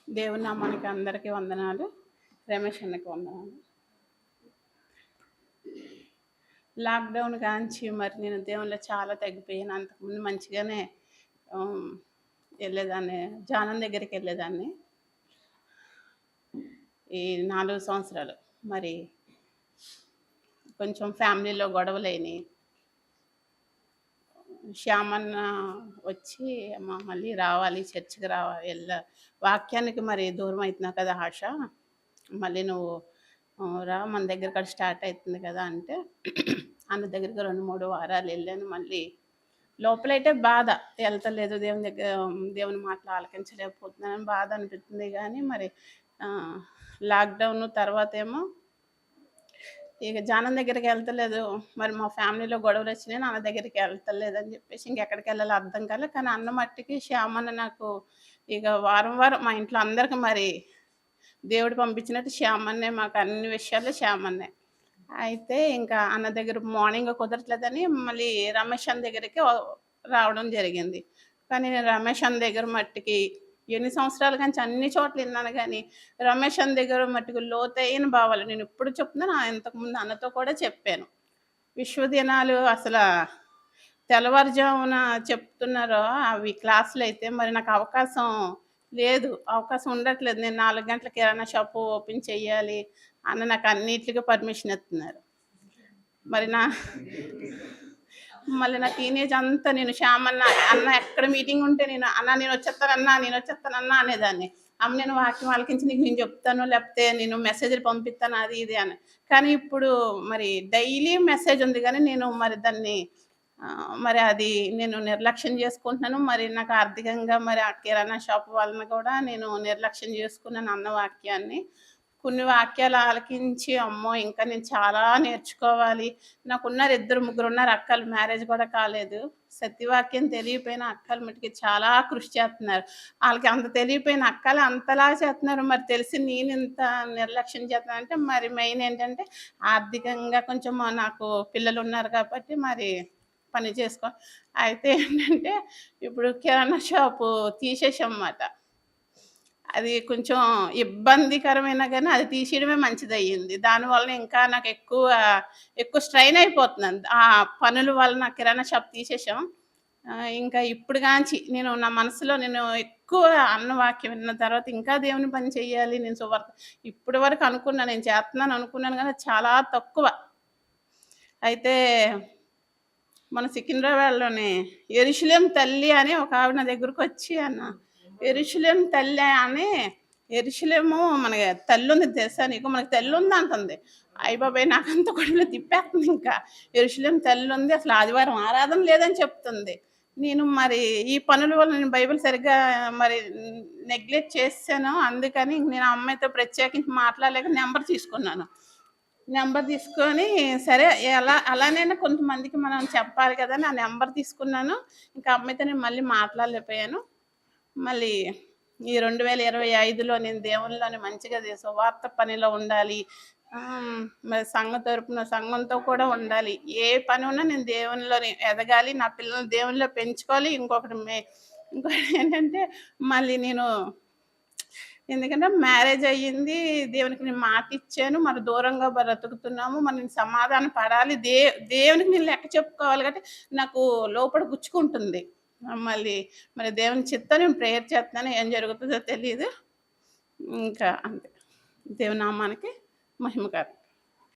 దేవుని నామానికి అందరికీ వందనాలు. రమేష్ అన్నకి వందనాలు. లాక్‌డౌన్ కాంచి మరి నేను దేవునిలో చాలా తగ్గిపోయాను. అంతకుముందు మంచిగానే ఆహ్, వెళ్ళేదాన్ని. జానం దగ్గరికెళ్ళేదాన్ని. ఈ 4 సంవత్సరాలు. మరి కొంచెం ఫ్యామిలీలో గొడవలయినియి. శ్యామన్న వచ్చి "అమ్మ మళ్ళీ రావాలి, చర్చికి వాక్యానికి మరి దూరం అవుతున్నావు కదా ఆష. మళ్ళీ నువ్వు రా మన దగ్గర కూడా స్టార్ట్ అవుతుంది కదా" అంటే అన్న దగ్గరికి 2, 3 వారాలు వెళ్ళాను. మళ్ళీ లోపలైతే బాధ. వెళ్తలేదు దేవుని మాటలు ఆలకించలేకపోతున్నానని బాధ అనిపిస్తుంది. కానీ మరి లాక్‌డౌన్ తర్వాతేమో ఇక జానం దగ్గరికి వెళ్తలేదు. మరి మా ఫ్యామిలీలో గొడవలు వచ్చినాయి. నాన్న దగ్గరికి వెళ్తలేదని చెప్పేసి ఇంకెక్కడికి వెళ్ళాలో అర్థం కాలే. కానీ అన్న మట్టికి శ్యామన్న నాకు ఇక వారం వారం మా ఇంట్లో అందరికి మరి దేవుడు పంపించినట్టు శ్యామన్నే, మాకు అన్ని విషయాల్లో శ్యామన్నే. అయితే ఇంకా అన్న దగ్గర మార్నింగ్ కుదరట్లేదని మళ్ళీ రమేష్ అన్న దగ్గరికి రావడం జరిగింది. కానీ నేను రమేష్ అన్న దగ్గర మట్టికి ఎన్ని సంవత్సరాల నుంచి అన్ని చోట్ల విన్నాను. కానీ రమేష్ అన్న దగ్గర మట్టుకు లోతైన భావాలు నేను ఎప్పుడు చెప్తున్నాను. ఇంతకుముందు అన్నతో కూడా చెప్పాను. విశ్వదినాలు అసలు తెల్లవారుజామున చెప్తున్నారో అవి క్లాసులు అయితే మరి నాకు అవకాశం ఉండట్లేదు. నేను 4 గంటల కిరాణా షాపు ఓపెన్ చెయ్యాలి అన్న నాకు అన్నిటికీ పర్మిషన్ ఇస్తున్నారు. మళ్ళీ నా టీనేజ్ అంతా నేను శ్యామన్న అన్న ఎక్కడ మీటింగ్ ఉంటే నేను వచ్చేస్తానన్నా అనేదాన్ని. అమ్మ నేను వాక్యం ఆలకించి నీకు నేను చెప్తాను, లేకపోతే నేను మెసేజ్లు పంపిస్తాను అది ఇది అని. కానీ ఇప్పుడు మరి డైలీ మెసేజ్ ఉంది కానీ నేను మరి దాన్ని మరి అది నేను నిర్లక్ష్యం చేసుకుంటున్నాను. మరి నాకు ఆర్థికంగా మరి ఆ కిరాణా షాప్ వాళ్ళని కూడా నేను నిర్లక్ష్యం చేసుకున్నాను అన్న వాక్యాన్ని. కొన్ని వాక్యాలు ఆలకించి అమ్మో ఇంకా నేను చాలా నేర్చుకోవాలి. నాకున్నారు 2, 3 ఉన్నారు అక్కలు. మ్యారేజ్ కూడా కాలేదు. సత్యవాక్యం తెలియపోయిన అక్కలు మటుకి చాలా కృషి చేస్తున్నారు. వాళ్ళకి అంత తెలియపోయిన అక్కలు అంతలా చేస్తున్నారు. మరి తెలిసి నేను ఇంత నిర్లక్ష్యం చేస్తున్నానంటే మరి మెయిన్ ఏంటంటే ఆర్థికంగా కొంచెం నాకు పిల్లలు ఉన్నారు కాబట్టి మరి పని చేసుకో. అయితే ఏంటంటే ఇప్పుడు కిరాణా షాపు తీసేసామన్నమాట. అది కొంచెం ఇబ్బందికరమైనా కానీ అది తీసేయడమే మంచిదయ్యింది. దానివల్ల ఇంకా నాకు ఎక్కువ స్ట్రెయిన్ అయిపోతున్నాను. ఆ పనుల వలన కిరాణా షాప్ తీసేసాం. ఇంకా ఇప్పుడు గాంచి నా మనసులో నేను ఎక్కువ అన్న వాక్యం విన్న తర్వాత ఇంకా దేవుని పని చెయ్యాలి. నేను సువార్త ఇప్పటి వరకు అనుకున్నాను, నేను చేస్తున్నాను అనుకున్నాను కానీ చాలా తక్కువ. అయితే మన సికింద్రాబాద్‌లోని యెరూషలేము తల్లి అని ఒక ఆవిడ నా దగ్గరకు వచ్చి అన్న, యెరూషలేము తల్లి అని, యెరూషలేము మనకి తల్లుంది తెలుసా నీకు? మనకి తల్లుంది అంటుంది. అయ్యబాబోయ్! నాకంత కడుపులో తిప్పేస్తుంది ఇంకా. యెరూషలేము తల్లుంది, అసలు ఆదివారం ఆరాధన లేదని చెప్తుంది. నేను మరి ఈ పనుల వల్ల నేను బైబిల్ సరిగ్గా మరి నెగ్లెక్ట్ చేసేసాను. అందుకని నేను ఆ అమ్మాయితో ప్రత్యేకించి మాట్లాడలేక నెంబర్ తీసుకున్నాను. నెంబర్ తీసుకొని సరే అలానైనా కొంతమందికి మనం చెప్పాలి కదా అని ఆ నెంబర్ తీసుకున్నాను. ఇంకా అమ్మాయితో నేను మళ్ళీ మాట్లాడలేకపోయాను. మళ్ళీ ఈ 2025లో నేను దేవునిలోని మంచిగా సువార్త పనిలో ఉండాలి. మరి సంఘంతో కూడా ఉండాలి. ఏ పని ఉన్నా నేను దేవునిలోని ఎదగాలి. నా పిల్లల్ని దేవునిలో పెంచుకోవాలి. ఇంకొకటి ఏంటంటే మళ్ళీ ఎందుకంటే మ్యారేజ్ అయ్యింది. దేవునికి నేను మాట ఇచ్చాను. మరి దూరంగా బ్రతుకుతున్నాము. మరి నేను సమాధాన పడాలి. దేవునికి నేను లెక్క చెప్పుకోవాలి కాబట్టి నాకు లోపల గుచ్చుకుంటుంది. మరి దేవుని చిత్తం నేను ప్రేయర్ చేస్తున్నాను. ఏం జరుగుతుందో తెలీదు. ఇంకా అంతే. దేవుని నామానికి మహిమ కలుగును.